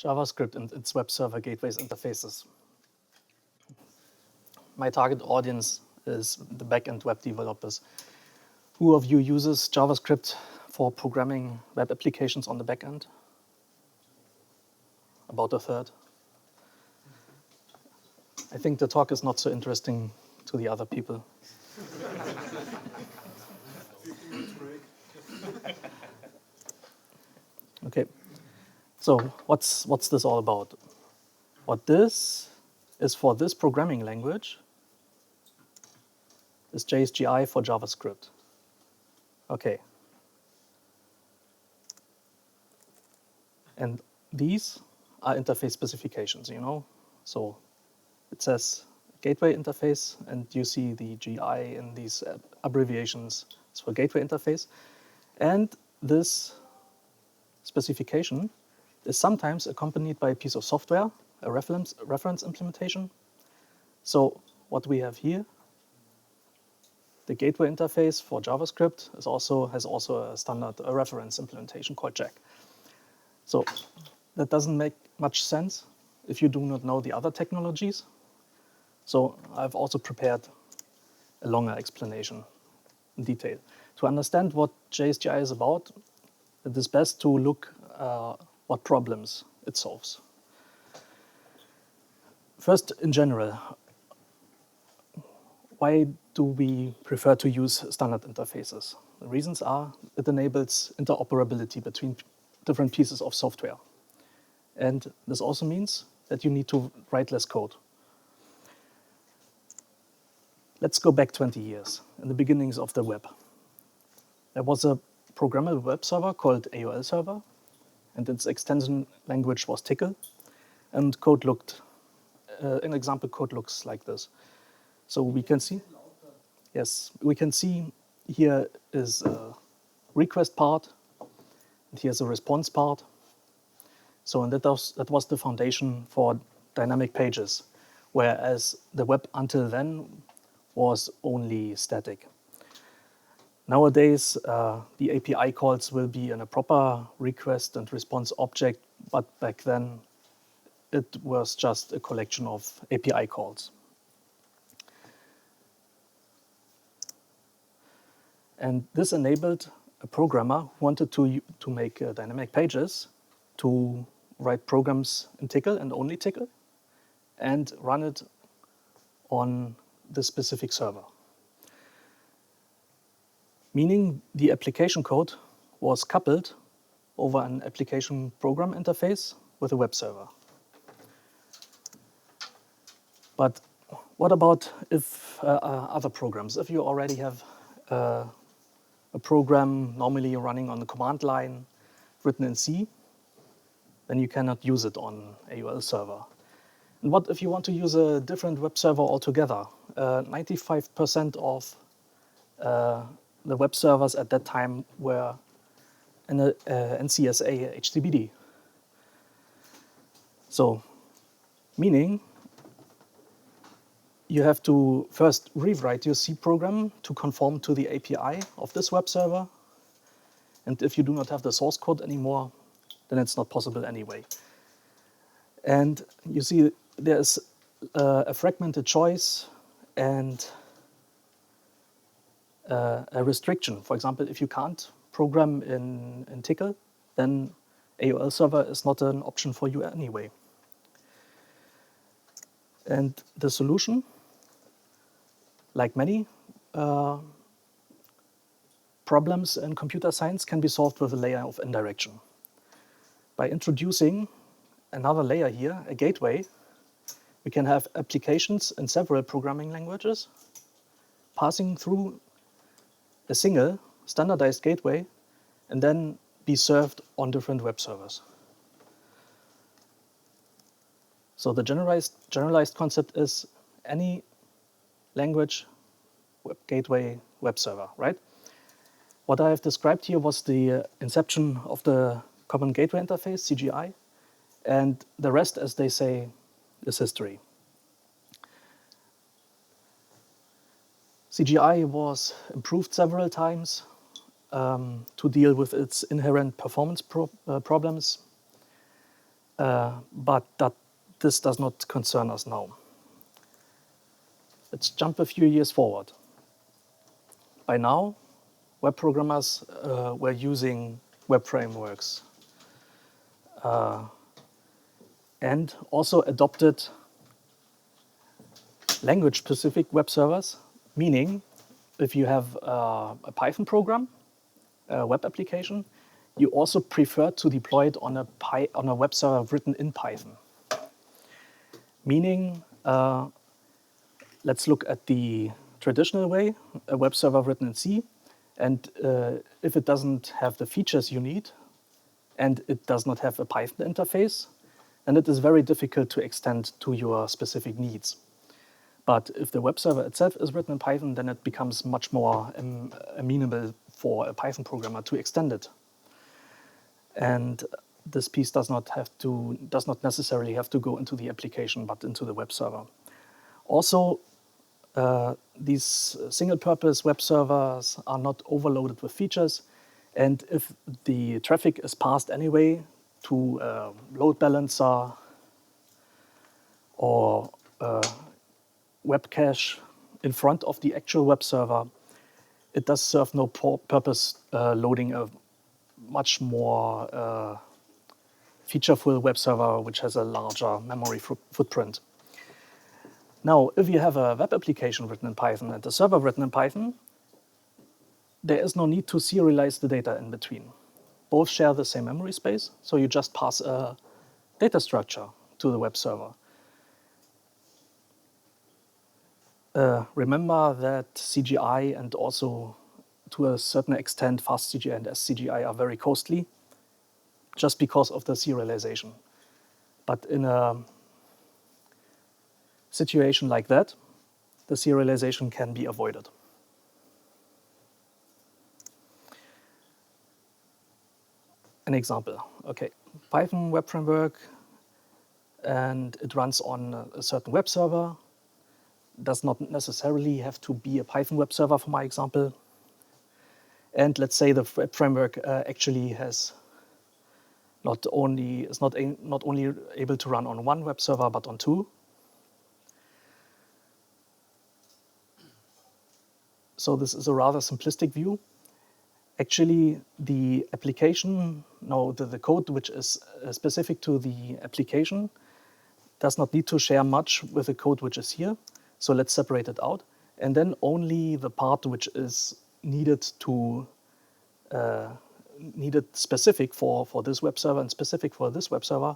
JavaScript and its web server gateways interfaces. My target audience is the backend web developers. Who of you uses JavaScript for programming web applications on the backend? About a third. I think the talk is not so interesting to the other people. Okay, so what's this all about? What this is for this programming language is JSGI for JavaScript. Okay. And these are interface specifications, you know? So it says gateway interface, and you see the GI in these abbreviations. It's for gateway interface. And this specification is sometimes accompanied by a piece of software, a reference implementation. So what we have here, the gateway interface for JavaScript has also a standard reference implementation called Jack. So that doesn't make much sense if you do not know the other technologies. So I've also prepared a longer explanation in detail. To understand what JSGI is about, it is best to look what problems it solves. First, in general, why do we prefer to use standard interfaces? The reasons are it enables interoperability between different pieces of software. And this also means that you need to write less code. Let's go back 20 years, in the beginnings of the web. There was a programmable web server called AOL server, and its extension language was Tickle. And an example code looks like this. So we can see, yes, we can see here is a request part, and here's a response part. So and that was the foundation for dynamic pages, whereas the web until then was only static. Nowadays, the API calls will be in a proper request and response object, but back then it was just a collection of API calls. And this enabled a programmer who wanted to make dynamic pages to write programs in Tickle and only Tickle and run it on the specific server. Meaning the application code was coupled over an application program interface with a web server. But what about if other programs? If you already have a program normally running on the command line written in C, then you cannot use it on AOL server. And what if you want to use a different web server altogether? 95% of the web servers at that time were NCSA HTTPD. So, meaning you have to first rewrite your C program to conform to the API of this web server. And if you do not have the source code anymore, then it's not possible anyway. And you see there's a fragmented choice and a restriction. For example, if you can't program in Tickle, then AOL server is not an option for you anyway. And the solution, like many problems in computer science, can be solved with a layer of indirection. By introducing another layer here, a gateway, we can have applications in several programming languages passing through a single standardized gateway and then be served on different web servers. So the generalized concept is any language, web gateway, web server, right? What I have described here was the inception of the Common Gateway Interface, CGI, and the rest, as they say, is history. CGI was improved several times to deal with its inherent performance problems. but this does not concern us now. Let's jump a few years forward. By now, web programmers were using web frameworks and also adopted language-specific web servers, meaning if you have a Python program, a web application, you also prefer to deploy it on a web server written in Python. Meaning, let's look at the traditional way, a web server written in C, and if it doesn't have the features you need, and it does not have a Python interface, then it is very difficult to extend to your specific needs. But if the web server itself is written in Python, then it becomes much more amenable for a Python programmer to extend it. And this piece does not necessarily have to go into the application, but into the web server. Also, these single-purpose web servers are not overloaded with features, and if the traffic is passed anyway to a load balancer or web cache in front of the actual web server, it does serve no purpose loading a much more featureful web server which has a larger memory footprint. Now, if you have a web application written in Python and a server written in Python, there is no need to serialize the data in between. Both share the same memory space, so you just pass a data structure to the web server. Remember that CGI and also to a certain extent fast CGI and SCGI are very costly just because of the serialization. But in a situation like that, the serialization can be avoided. An example, okay, Python web framework, and it runs on a certain web server. Does not necessarily have to be a Python web server for my example. And let's say the web framework actually is not only able to run on one web server, but on two. So this is a rather simplistic view. Actually, the application, the code which is specific to the application does not need to share much with the code which is here. So let's separate it out. And then only the part which is needed specific for this web server and specific for this web server,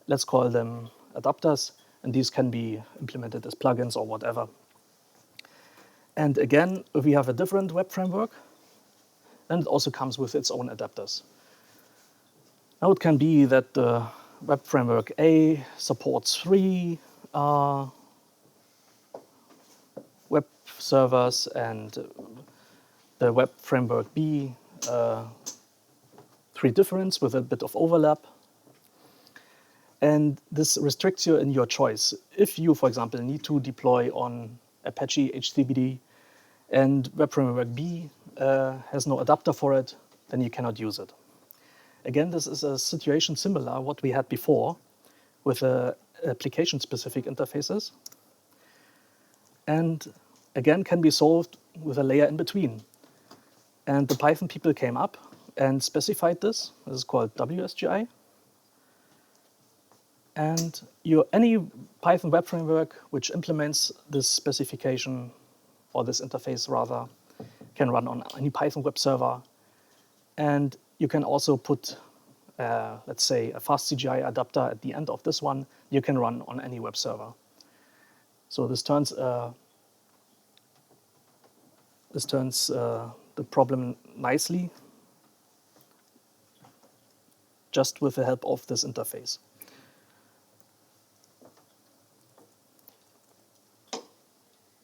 let's call them adapters. And these can be implemented as plugins or whatever. And again, if we have a different web framework, then it also comes with its own adapters. Now it can be that the web framework A supports 3 web servers and the web framework B 3 different with a bit of overlap. And this restricts you in your choice. If you, for example, need to deploy on Apache HTTPD and web framework B has no adapter for it, then you cannot use it. Again, this is a situation similar what we had before with application-specific interfaces. And again, can be solved with a layer in between. And the Python people came up and specified this. This is called WSGI. And any Python web framework which implements this specification, or this interface rather, can run on any Python web server. And you can also put, let's say, a fast CGI adapter at the end of this one. You can run on any web server. So this turns the problem nicely, just with the help of this interface.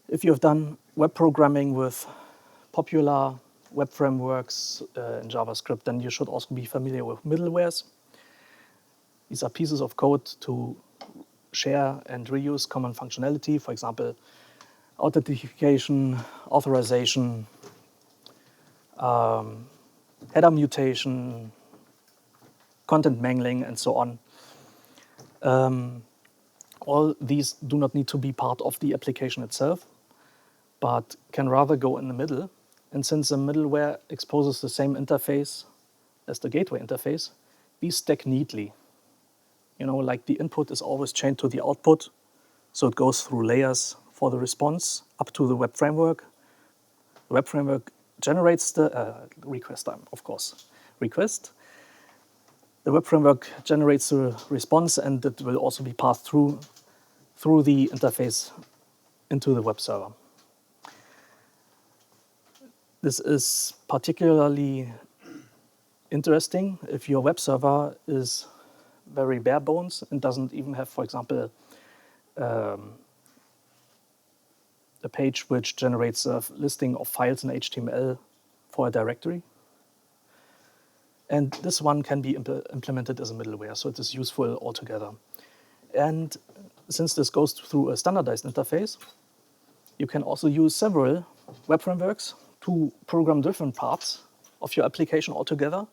If you have done web programming with popular web frameworks in JavaScript, then you should also be familiar with middlewares. These are pieces of code to share and reuse common functionality, for example, authentication, authorization, header mutation, content mangling, and so on. All these do not need to be part of the application itself, but can rather go in the middle. And since the middleware exposes the same interface as the gateway interface, these stack neatly. You know, like the input is always chained to the output, so it goes through layers for the response up to the web framework. The web framework generates the request time, of course. Request. The web framework generates the response, and it will also be passed through the interface into the web server. This is particularly interesting if your web server is very bare bones and doesn't even have, for example, a page which generates a listing of files in HTML for a directory. And this one can be implemented as a middleware, so it is useful altogether. And since this goes through a standardized interface, you can also use several web frameworks to program different parts of your application altogether,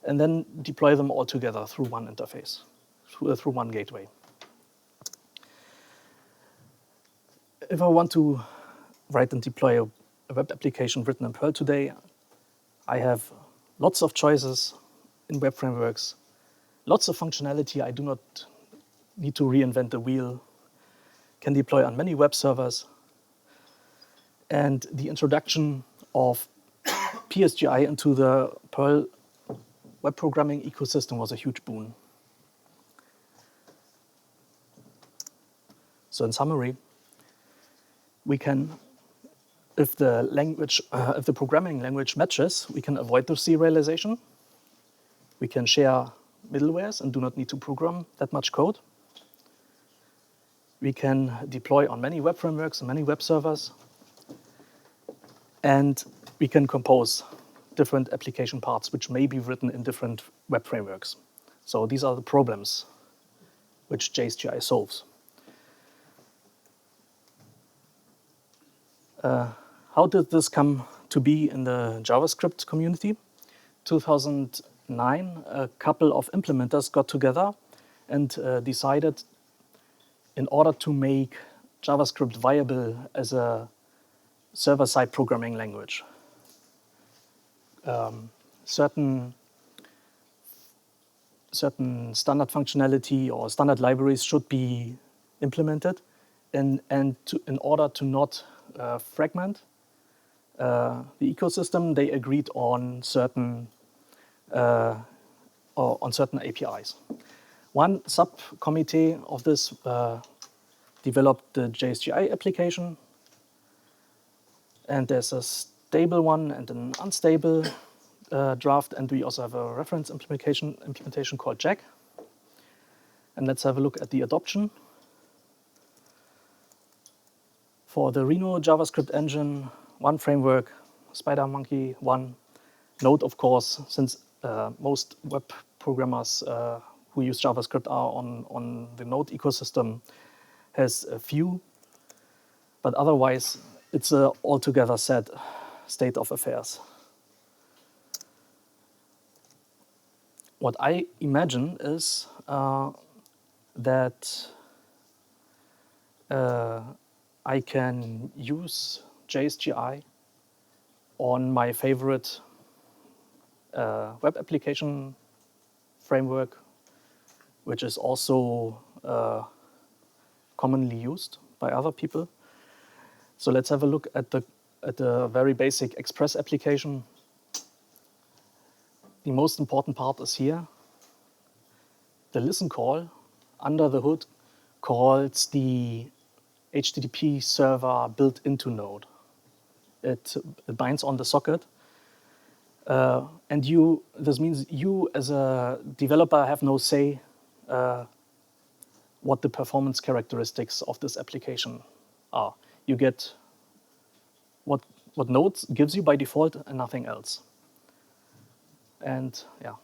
and then deploy them all together through one interface, through one gateway. If I want to write and deploy a web application written in Perl today, I have lots of choices in web frameworks, lots of functionality. I do not need to reinvent the wheel, can deploy on many web servers. And the introduction of PSGI into the Perl web programming ecosystem was a huge boon. So in summary, we can, if the programming language matches, we can avoid the serialization. We can share middlewares and do not need to program that much code. We can deploy on many web frameworks and many web servers. And we can compose different application parts which may be written in different web frameworks. So these are the problems which JSGI solves. How did this come to be in the JavaScript community? 2009, a couple of implementers got together and decided, in order to make JavaScript viable as a server-side programming language, certain standard functionality or standard libraries should be implemented, in order to not fragment the ecosystem, they agreed on certain APIs. One subcommittee of this developed the JSGI application, and there's a stable one and an unstable draft, and we also have a reference implementation called Jack. And let's have a look at the adoption. For the Reno JavaScript engine, one framework, SpiderMonkey, one. Node, of course, since most web programmers who use JavaScript are on the Node ecosystem, has a few. But otherwise, it's an altogether sad state of affairs. What I imagine is that I can use JSGI on my favorite web application framework, which is also commonly used by other people. So let's have a look at the very basic Express application. The most important part is here. The listen call under the hood calls the HTTP server built into Node. It binds on the socket. And this means you as a developer have no say what the performance characteristics of this application are. You get what Node gives you by default and nothing else. And yeah,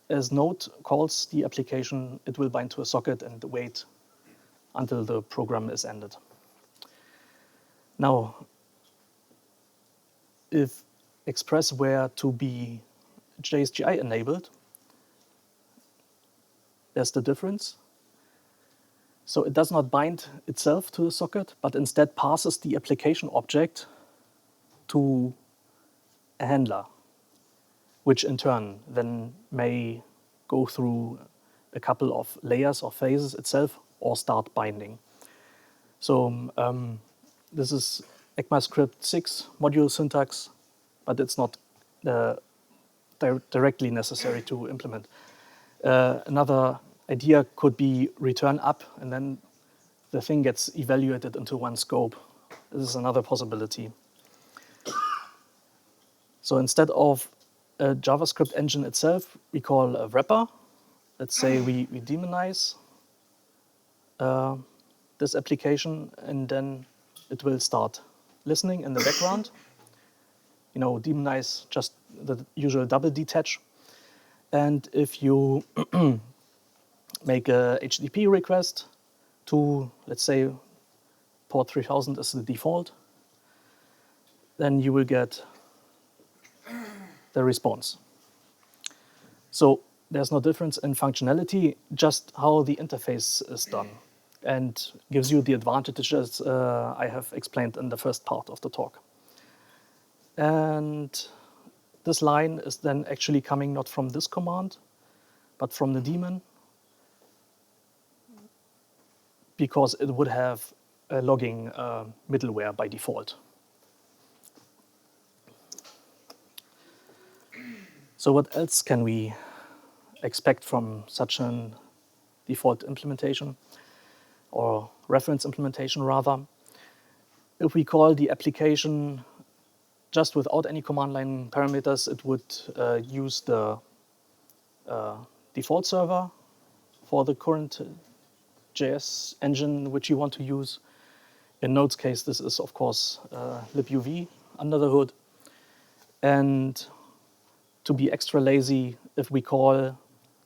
as Node calls the application, it will bind to a socket and wait until the program is ended. Now, if Express were to be JSGI enabled, there's the difference. So it does not bind itself to the socket, but instead passes the application object to a handler, which in turn then may go through a couple of layers or phases itself or start binding. So this is ECMAScript 6 module syntax, but it's not directly necessary to implement. Another idea could be return up, and then the thing gets evaluated into one scope. This is another possibility. So instead of a JavaScript engine itself, we call a wrapper. Let's say we demonize this application, and then it will start listening in the background. You know, demonize, just the usual double detach. And if you make a HTTP request to, let's say, port 3000 is the default, then you will get the response. So there's no difference in functionality, just how the interface is done, and gives you the advantages I have explained in the first part of the talk. And this line is then actually coming not from this command, but from the daemon, because it would have a logging middleware by default. So what else can we expect from such a default implementation, or reference implementation rather? If we call the application just without any command line parameters, it would use the default server for the current JS engine which you want to use. In Node's case, this is of course libuv under the hood. And to be extra lazy, if we call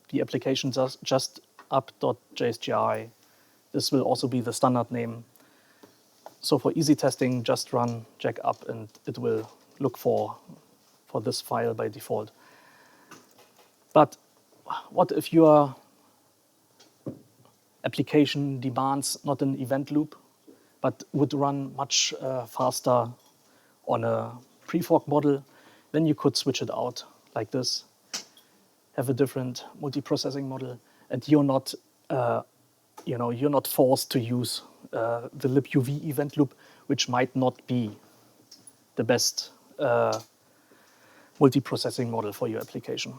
the application just up.jsgi, this will also be the standard name. So for easy testing, just run jack up and it will look for this file by default. But what if your application demands not an event loop, but would run much faster on a pre-fork model? Then you could switch it out like this, have a different multiprocessing model, and you're not, you're not forced to use the libuv event loop, which might not be the best multiprocessing model for your application.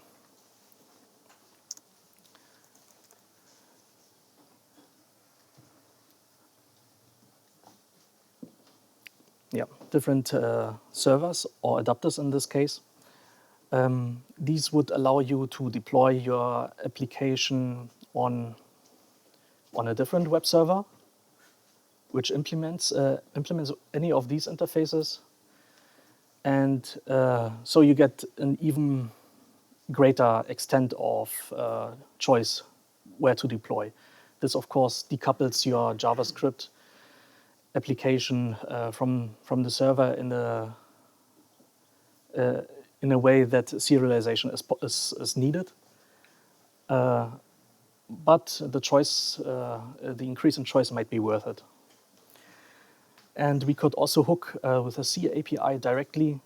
Yeah, different servers or adapters in this case. These would allow you to deploy your application on a different web server, which implements any of these interfaces. And so you get an even greater extent of choice where to deploy. This, of course, decouples your JavaScript application from the server in a way that serialization is needed. But the choice, the increase in choice might be worth it. And we could also hook with a C API directly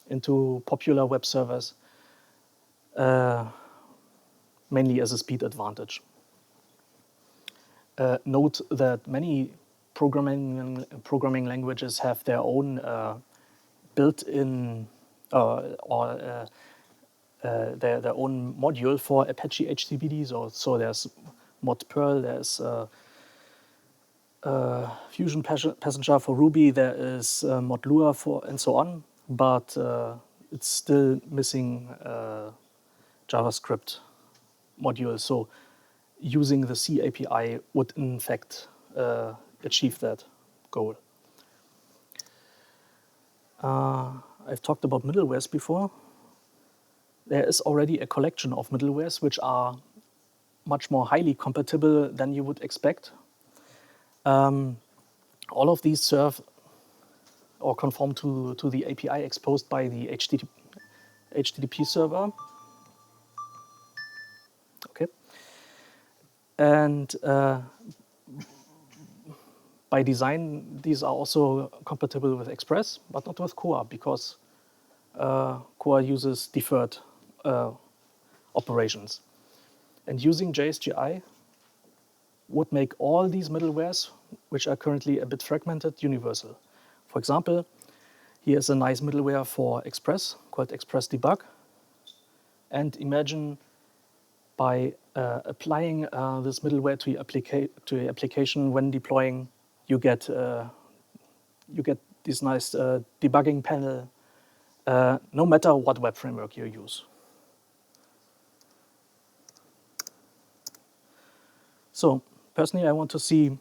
into popular web servers, mainly as a speed advantage. Note that many programming languages have their own built-in their own module for Apache HTTPD. So there's mod Perl, there's Fusion Passenger for Ruby, there is mod Lua for, and so on. But it's still missing JavaScript module. So using the C API would in fact achieve that goal. I've talked about middlewares before. There is already a collection of middlewares which are much more highly compatible than you would expect. All of these serve or conform to the API exposed by the HTTP server. Okay. And by design, these are also compatible with Express, but not with Core, because Core uses deferred operations. And using JSGI would make all these middlewares, which are currently a bit fragmented, universal. For example, here's a nice middleware for Express called Express Debug. And imagine by applying this middleware to your application when deploying, you get this nice debugging panel, no matter what web framework you use. So personally, I want to see,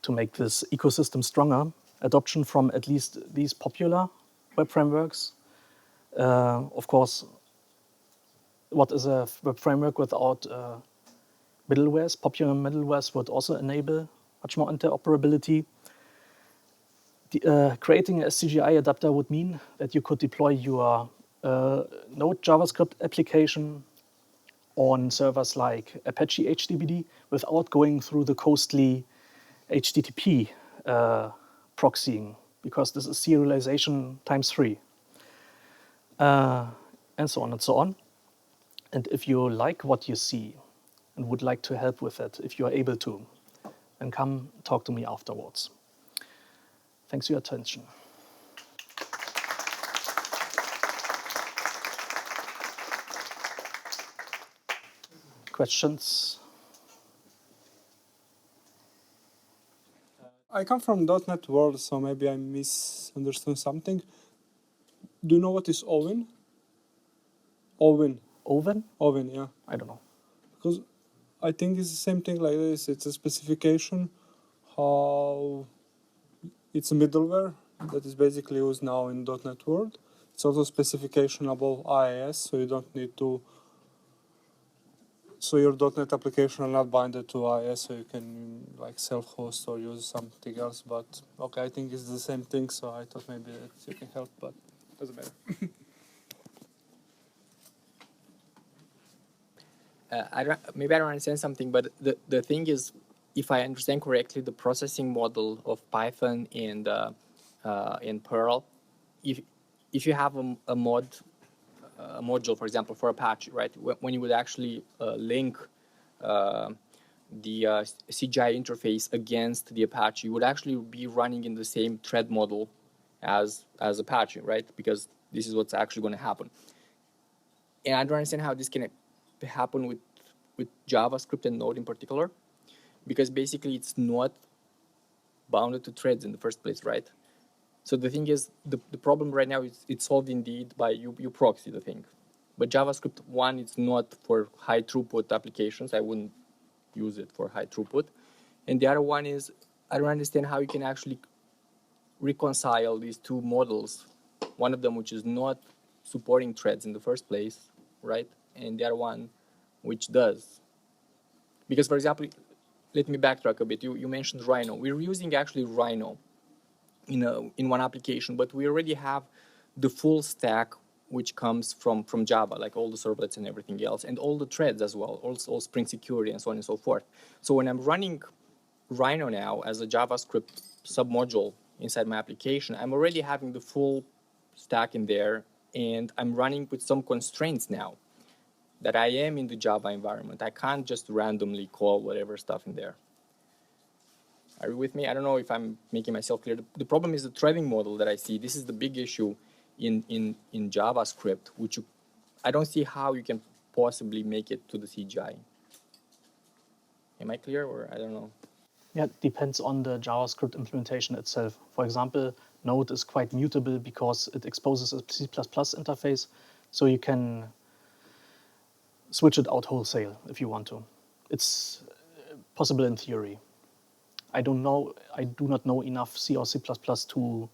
to make this ecosystem stronger, adoption from at least these popular web frameworks. Of course, what is a web framework without middlewares? Popular middlewares would also enable much more interoperability. Creating a CGI adapter would mean that you could deploy your Node JavaScript application on servers like Apache HTTPD without going through the costly HTTP proxying, because this is serialization times 3. And so on and so on. And if you like what you see and would like to help with it, if you are able to, then come talk to me afterwards. Thanks for your attention. Questions? I come from .NET world, so maybe I misunderstood something. Do you know what is Oven? Oven. Oven? Oven, yeah. I don't know. Because I think it's the same thing like this. It's a specification how it's a middleware that is basically used now in .NET world. It's also specification above IIS, so you don't need to. So your .NET application are not binded to IIS, so you can like self-host or use something else. But okay, I think it's the same thing, so I thought maybe that you can help, but doesn't matter. Maybe I don't understand something, but the thing is, if I understand correctly, the processing model of Python and in Perl, if you have a module, for example, for Apache, right? When you would actually link the CGI interface against the Apache, you would actually be running in the same thread model as Apache, right? Because this is what's actually going to happen. And I don't understand how this can happen with JavaScript and Node in particular, because basically it's not bounded to threads in the first place, right? So the thing is, the problem right now is it's solved indeed by you proxy the thing. But JavaScript 1, it's not for high throughput applications. I wouldn't use it for high throughput. And the other one is, I don't understand how you can actually reconcile these two models. One of them which is not supporting threads in the first place, right? And the other one which does. Because, for example, let me backtrack a bit. You mentioned Rhino. We're using actually Rhino in one application, but we already have the full stack which comes from Java, like all the servlets and everything else, and all the threads as well, also Spring Security and so on and so forth. So when I'm running Rhino now as a JavaScript submodule inside my application, I'm already having the full stack in there, and I'm running with some constraints now that I am in the Java environment. I can't just randomly call whatever stuff in there. Are you with me? I don't know if I'm making myself clear. The problem is the threading model that I see. This is the big issue in JavaScript, which I don't see how you can possibly make it to the CGI. Am I clear, or I don't know? Yeah, it depends on the JavaScript implementation itself. For example, Node is quite mutable because it exposes a C++ interface, so you can switch it out wholesale if you want to. It's possible in theory. I do not know enough C or C++ to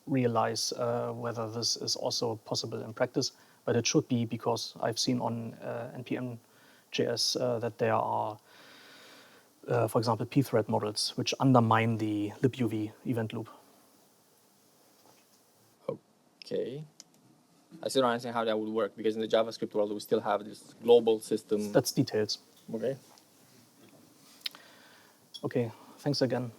realize whether this is also possible in practice, but it should be, because I've seen on npm.js that there are, for example, pthread models which undermine the libuv event loop. Okay. I still don't understand how that would work, because in the JavaScript world, we still have this global system. That's details. Okay. Okay, thanks again.